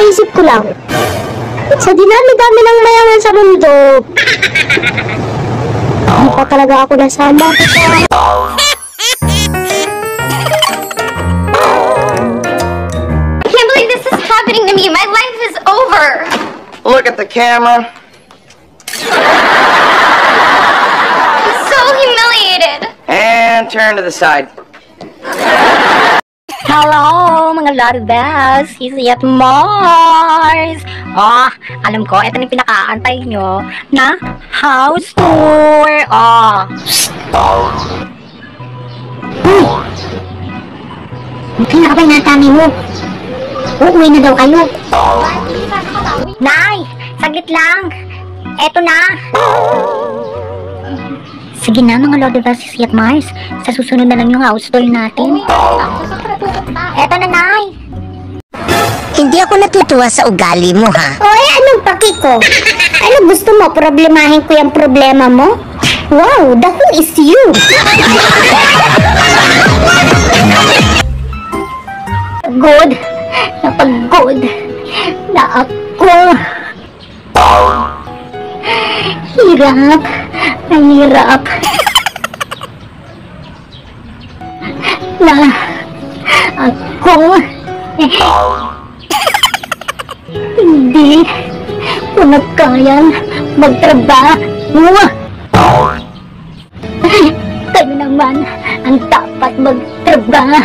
naisip ko lang, sa dinami-dami ng mayaman sa mundo, hindi pa talaga ako nasama. I can't believe this is happening to me. My life is over. Look at the camera. I'm so humiliated. And turn to the side. Hello, mga Laribels! Easy at Mars! Oh, alam ko, ito yung pinakaantay nyo na house tour! Oh! Pinakabay na tami mo. Uuwi na daw kayo. Nay! Saglit lang! Eto na! Sige na mga Laribels, Easy at Mars. Sa susunod na lang yung house tour natin. Eto na, Nay! Hindi ako natutuwa sa ugali mo, ha? Oy, anong paki ko? Ano gusto mo? Problemahin ko yung problema mo? Wow, the who is you? Good. Napagod. Na ako. Hirap. Mahirap. Na ako. Hindi ko na kayang magtrabaho. Kayo naman ang dapat magtrabaho.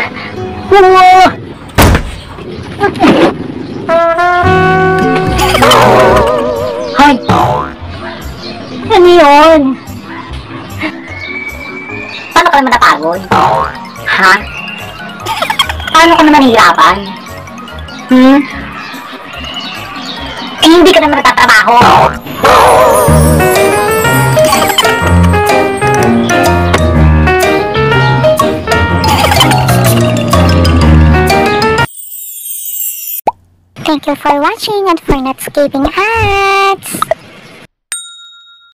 Hoy! Ano yun? Paano ka naman napagod? Ha? Paano ka naman hirapan? Eh, hindi ka naman natatrabaho. Thank you for watching and for not skipping ads.